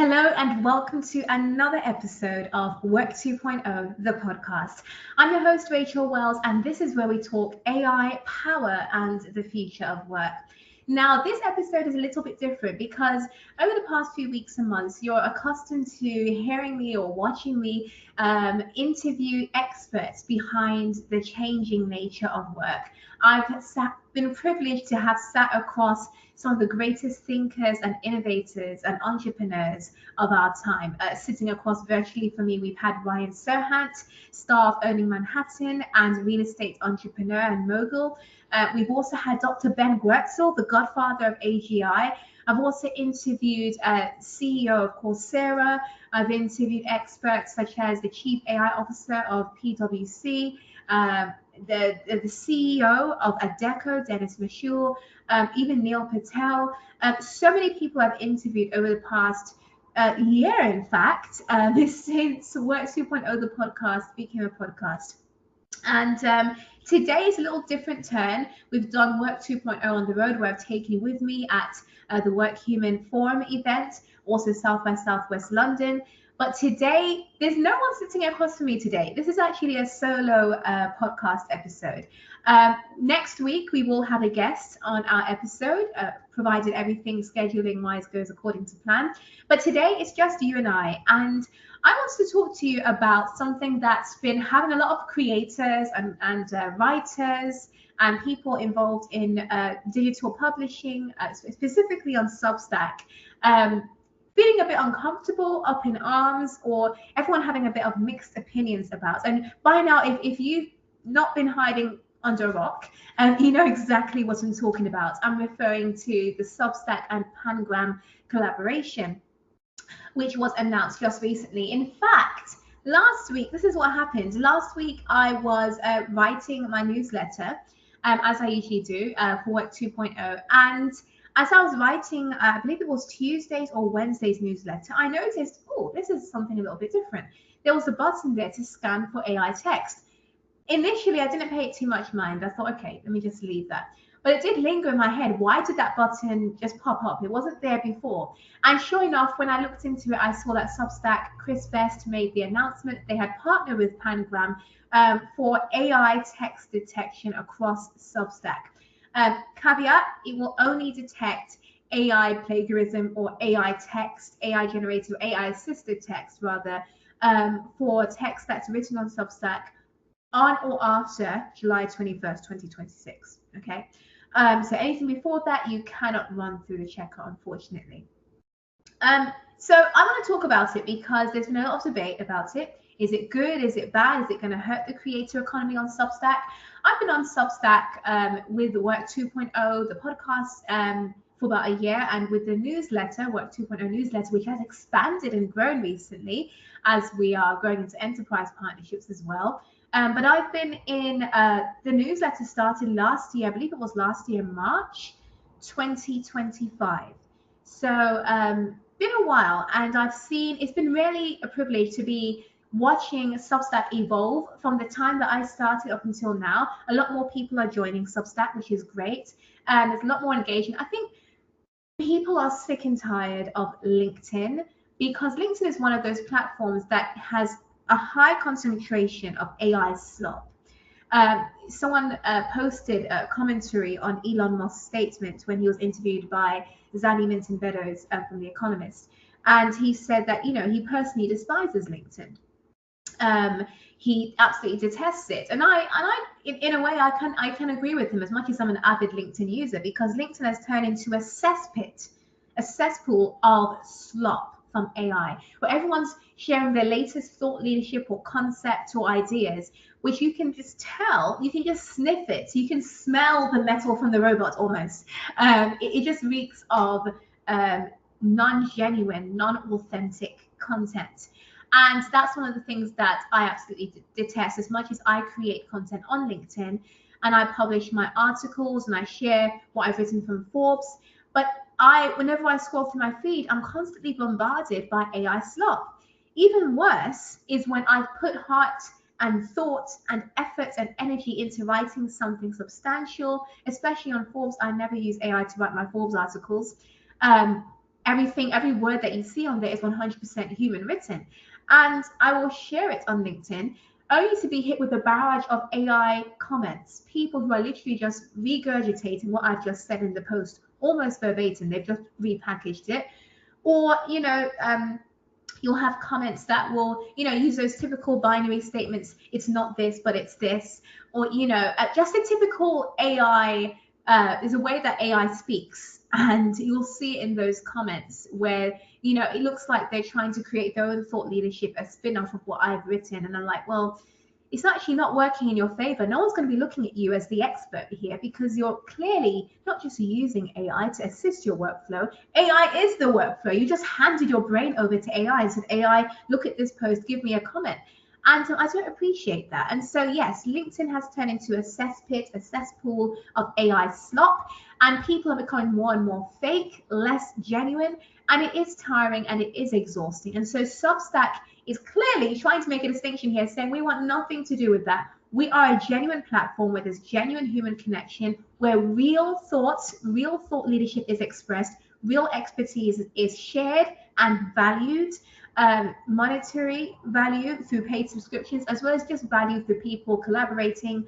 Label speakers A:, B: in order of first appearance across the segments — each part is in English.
A: Hello and welcome to another episode of Work 2.0, the podcast. I'm your host, Rachel Wells, and this is where we talk AI, power, and the future of work. Now, this episode is a little bit different because over the past few weeks and months, you're accustomed to hearing me or watching me interview experts behind the changing nature of work. I've been privileged to have sat across some of the greatest thinkers and innovators and entrepreneurs of our time. Sitting across virtually for me, we've had Ryan Serhant, star of Owning Manhattan and real estate entrepreneur and mogul. We've also had Dr. Ben Gretzel, the godfather of AGI. I've also interviewed CEO of Coursera. I've interviewed experts such as the Chief AI Officer of PwC, the CEO of Adecco, Dennis Mashul, even Neil Patel. So many people I've interviewed over the past year, in fact, since Work 2.0, the podcast, became a podcast. And today is a little different turn. We've done Work 2.0 on the road, where I've taken you with me at the Work Human Forum event, also South by Southwest London. But today, there's no one sitting across from me today. This is actually a solo podcast episode. Next week, we will have a guest on our episode, provided everything scheduling-wise goes according to plan. But today, it's just you and I. And I want to talk to you about something that's been having a lot of creators and writers and people involved in digital publishing, specifically on Substack, feeling a bit uncomfortable, up in arms, or everyone having a bit of mixed opinions about. And by now, if you've not been hiding under a rock, you know exactly what I'm talking about. I'm referring to the Substack and Pangram collaboration, which was announced just recently. In fact, last week, this is what happened. Last week, I was writing my newsletter, as I usually do, for Work 2.0. And as I was writing, I believe it was Tuesday's or Wednesday's newsletter, I noticed, oh, this is something a little bit different. There was a button there to scan for AI text. Initially, I didn't pay it too much mind. I thought, okay, let me just leave that. But it did linger in my head. Why did that button just pop up? It wasn't there before. And sure enough, when I looked into it, I saw that Substack, Chris Best made the announcement. They had partnered with Pangram for AI text detection across Substack. Caveat, it will only detect AI plagiarism or AI text, AI generated, AI assisted text rather, for text that's written on Substack on or after July 21st, 2026. Okay. So anything before that, you cannot run through the checker, unfortunately. So I want to talk about it because there's been a lot of debate about it. Is it good? Is it bad? Is it going to hurt the creator economy on Substack? I've been on Substack with Work 2.0, the podcast, for about a year, and with the newsletter, Work 2.0 newsletter, which has expanded and grown recently as we are growing into enterprise partnerships as well. But I've been in the newsletter started last year, I believe it was last year, March 2025. So been a while, and I've seen, it's been really a privilege to be watching Substack evolve from the time that I started up until now. A lot more people are joining Substack, which is great. There's a lot more engagement. I think people are sick and tired of LinkedIn, because LinkedIn is one of those platforms that has a high concentration of AI slop. Someone posted a commentary on Elon Musk's statement when he was interviewed by Zanny Minton Beddoes from The Economist. And he said that, you know, he personally despises LinkedIn. He absolutely detests it. And I in a way, I can agree with him, as much as I'm an avid LinkedIn user, because LinkedIn has turned into a cesspit, a cesspool of slop from AI, where everyone's sharing their latest thought leadership or concept or ideas, which you can just tell, you can just sniff it, you can smell the metal from the robot almost. It just reeks of non-genuine, non-authentic content. And that's one of the things that I absolutely detest. As much as I create content on LinkedIn and I publish my articles and I share what I've written from Forbes, but whenever I scroll through my feed, I'm constantly bombarded by AI slop. Even worse is when I put heart and thought and effort and energy into writing something substantial, especially on Forbes. I never use AI to write my Forbes articles. every word that you see on there is 100% human written. And I will share it on LinkedIn only to be hit with a barrage of AI comments, people who are literally just regurgitating what I've just said in the post, almost verbatim. They've just repackaged it. Or, you'll have comments that will, use those typical binary statements. It's not this, but it's this. Or, just a typical AI, is a way that AI speaks. And you'll see it in those comments where, it looks like they're trying to create their own thought leadership, a spin-off of what I've written. And I'm like, well, it's actually not working in your favor. No one's going to be looking at you as the expert here because you're clearly not just using AI to assist your workflow. AI is the workflow. You just handed your brain over to AI and said, AI, look at this post, give me a comment. And I don't appreciate that. And so, yes, LinkedIn has turned into a cesspit, a cesspool of AI slop, and people are becoming more and more fake, less genuine, and it is tiring and it is exhausting. And so Substack is clearly trying to make a distinction here, saying we want nothing to do with that. We are a genuine platform where there's genuine human connection, where real thought leadership is expressed, real expertise is shared and valued, monetary value through paid subscriptions, as well as just value through people collaborating,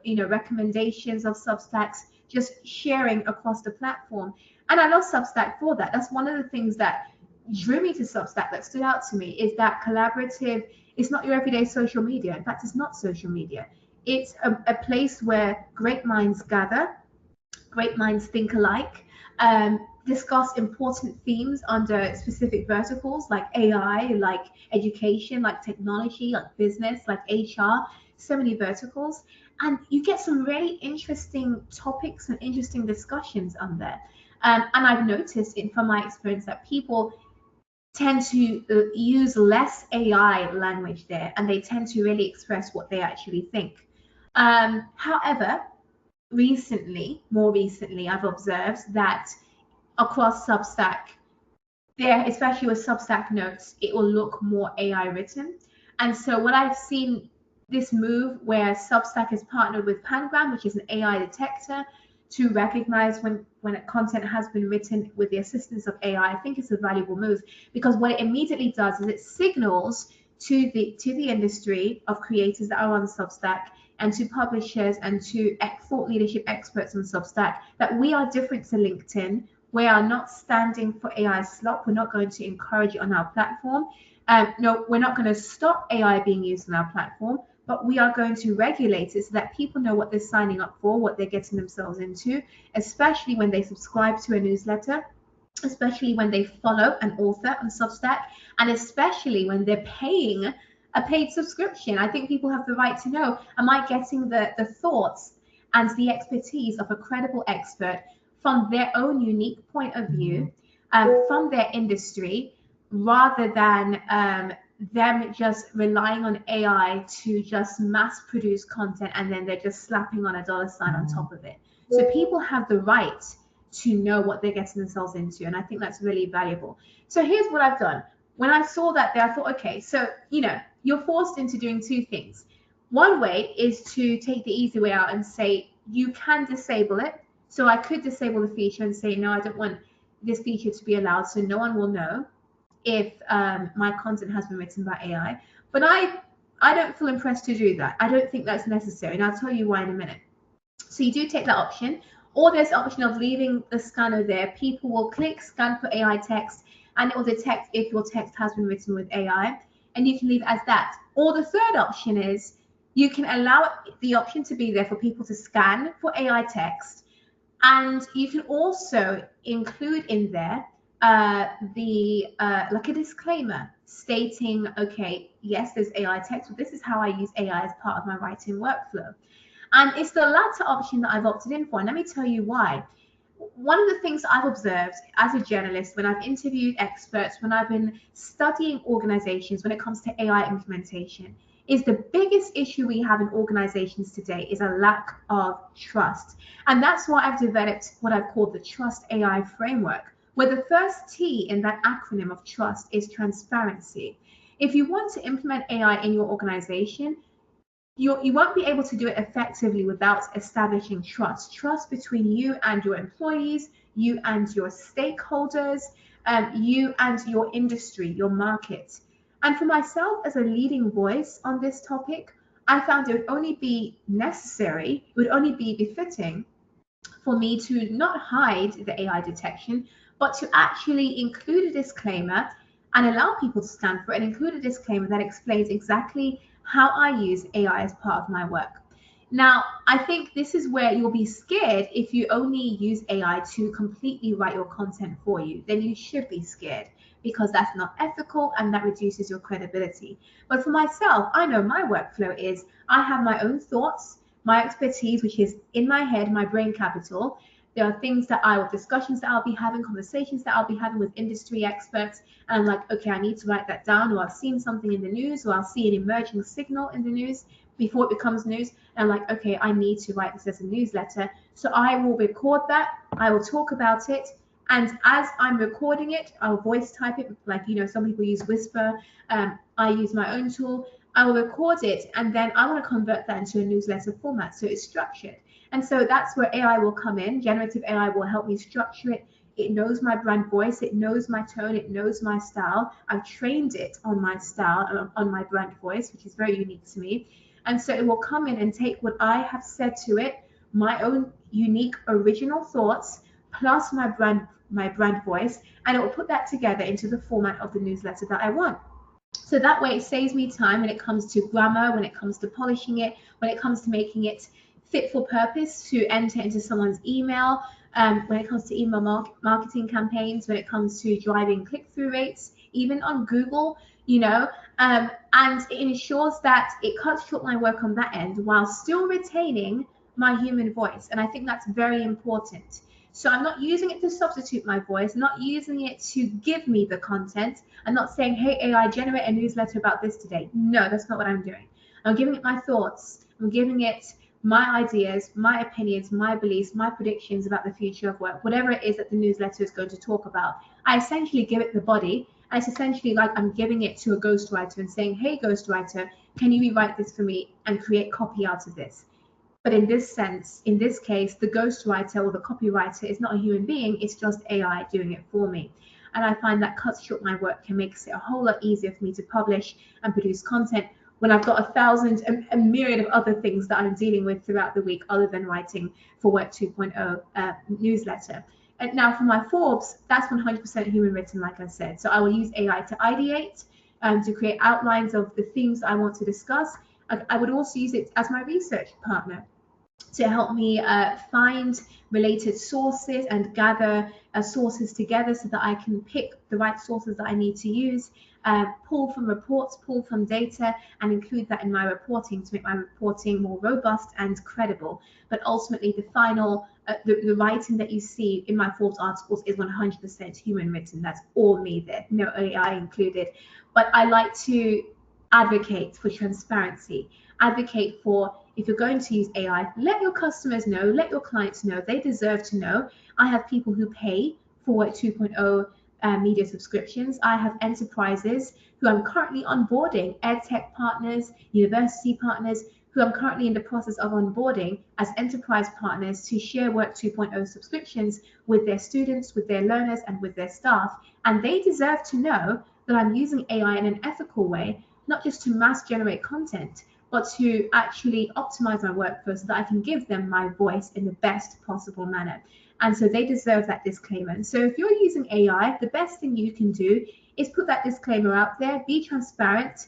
A: recommendations of Substacks, just sharing across the platform. And I love Substack for that. That's one of the things that drew me to Substack, that stood out to me, is that collaborative. It's not your everyday social media. In fact, it's not social media. It's a place where great minds gather, great minds think alike, discuss important themes under specific verticals like AI, like education, like technology, like business, like HR, so many verticals. And you get some really interesting topics and interesting discussions on there. And I've noticed from my experience that people tend to use less AI language there, and they tend to really express what they actually think. However, more recently, I've observed that across Substack, there, especially with Substack notes, it will look more AI written. And so what I've seen, this move where Substack is partnered with Pangram, which is an AI detector, to recognize when a content has been written with the assistance of AI, I think it's a valuable move, because what it immediately does is it signals to the industry of creators that are on Substack and to publishers and to thought leadership experts on Substack that we are different to LinkedIn. We are not standing for AI slop. We're not going to encourage it on our platform. No, we're not going to stop AI being used on our platform, but we are going to regulate it so that people know what they're signing up for, what they're getting themselves into, especially when they subscribe to a newsletter, especially when they follow an author on Substack, and especially when they're paying a paid subscription. I think people have the right to know, am I getting the thoughts and the expertise of a credible expert from their own unique point of view, from their industry, rather than them just relying on AI to just mass produce content and then they're just slapping on a dollar sign on top of it. So people have the right to know what they're getting themselves into, and I think that's really valuable. So here's what I've done. When I saw that there, I thought, okay, so you're forced into doing two things. One way is to take the easy way out and say you can disable it. So I could disable the feature and say, no, I don't want this feature to be allowed, so no one will know if my content has been written by AI. But I don't feel impressed to do that. I don't think that's necessary, and I'll tell you why in a minute. So you do take that option, or there's the option of leaving the scanner there. People will click scan for AI text, and it will detect if your text has been written with AI, and you can leave it as that. Or the third option is you can allow the option to be there for people to scan for AI text, and you can also include in there like a disclaimer stating, okay, yes, there's AI text, but this is how I use AI as part of my writing workflow. And it's the latter option that I've opted in for. And let me tell you why. One of the things I've observed as a journalist, when I've interviewed experts, when I've been studying organizations when it comes to AI implementation, is the biggest issue we have in organizations today is a lack of trust. And that's why I've developed what I've called the Trust AI framework, where the first T in that acronym of trust is transparency. If you want to implement AI in your organization, you won't be able to do it effectively without establishing trust between you and your employees, you and your stakeholders, you and your industry, your market. And for myself as a leading voice on this topic, I found it would only be necessary, it would only be befitting for me to not hide the AI detection, but to actually include a disclaimer and allow people to stand for it, and include a disclaimer that explains exactly how I use AI as part of my work. Now, I think this is where you'll be scared if you only use AI to completely write your content for you. Then you should be scared, because that's not ethical and that reduces your credibility. But for myself, I know my workflow is I have my own thoughts, my expertise, which is in my head, my brain capital. There are things that discussions that I'll be having, conversations that I'll be having with industry experts. And I'm like, okay, I need to write that down, or I've seen something in the news, or I'll see an emerging signal in the news before it becomes news. And I'm like, okay, I need to write this as a newsletter. So I will record that, I will talk about it. And as I'm recording it, I'll voice type it, like, some people use Whisper. I use my own tool. I will record it, and then I want to convert that into a newsletter format, so it's structured. And so that's where AI will come in. Generative AI will help me structure it. It knows my brand voice, it knows my tone, it knows my style. I've trained it on my style, on my brand voice, which is very unique to me. And so it will come in and take what I have said to it, my own unique original thoughts, plus my brand voice, and it will put that together into the format of the newsletter that I want. So that way it saves me time when it comes to grammar, when it comes to polishing it, when it comes to making it fit for purpose to enter into someone's email, when it comes to email marketing campaigns, when it comes to driving click-through rates, even on Google, and it ensures that it cuts short my work on that end while still retaining my human voice. And I think that's very important. So I'm not using it to substitute my voice, not using it to give me the content. I'm not saying, hey, AI, generate a newsletter about this today. No, that's not what I'm doing. I'm giving it my thoughts. I'm giving it my ideas, my opinions, my beliefs, my predictions about the future of work, whatever it is that the newsletter is going to talk about. I essentially give it the body. And it's essentially like I'm giving it to a ghostwriter and saying, hey, ghostwriter, can you rewrite this for me and create copy out of this? But in this sense, in this case, the ghostwriter or the copywriter is not a human being, it's just AI doing it for me. And I find that cuts short my work and makes it a whole lot easier for me to publish and produce content when I've got a myriad of other things that I'm dealing with throughout the week other than writing for Work 2.0 newsletter. And now for my Forbes, that's 100% human written, like I said. So I will use AI to ideate, to create outlines of the themes I want to discuss. I would also use it as my research partner to help me find related sources and gather sources together so that I can pick the right sources that I need to use, pull from reports, pull from data, and include that in my reporting to make my reporting more robust and credible. But ultimately, the final, the writing that you see in my Forbes articles is 100% human written. That's all me there, no AI included. But I like to advocate for transparency, advocate for, if you're going to use AI, let your customers know, let your clients know. They deserve to know. I have people who pay for Work 2.0 media subscriptions. I have enterprises who I'm currently onboarding, EdTech partners, university partners, who I'm currently in the process of onboarding as enterprise partners to share Work 2.0 subscriptions with their students, with their learners, and with their staff. And they deserve to know that I'm using AI in an ethical way, not just to mass generate content, but to actually optimize my workflow so that I can give them my voice in the best possible manner. And so they deserve that disclaimer. And so if you're using AI, the best thing you can do is put that disclaimer out there, be transparent,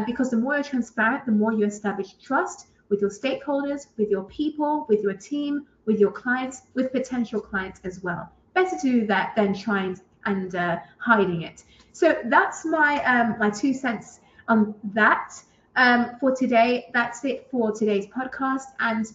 A: because the more you're transparent, the more you establish trust with your stakeholders, with your people, with your team, with your clients, with potential clients as well. Better to do that than trying and hiding it. So that's my 2 cents on that. For today, that's it for today's podcast. And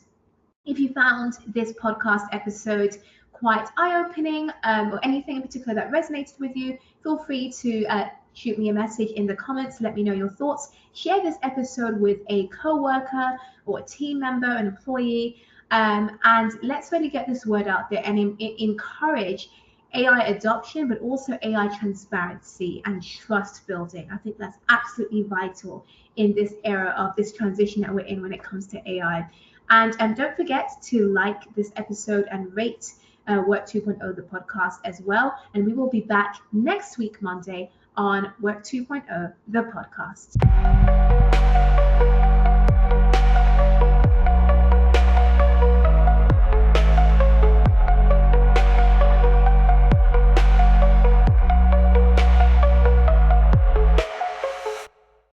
A: if you found this podcast episode quite eye-opening, or anything in particular that resonated with you, feel free to shoot me a message in the comments. Let me know your thoughts. Share this episode with a co-worker or a team member, an employee, and let's really get this word out there and encourage AI adoption, but also AI transparency and trust building. I think that's absolutely vital in this era of this transition that we're in when it comes to AI. And don't forget to like this episode and rate Work 2.0, the podcast as well. And we will be back next week, Monday, on Work 2.0, the podcast.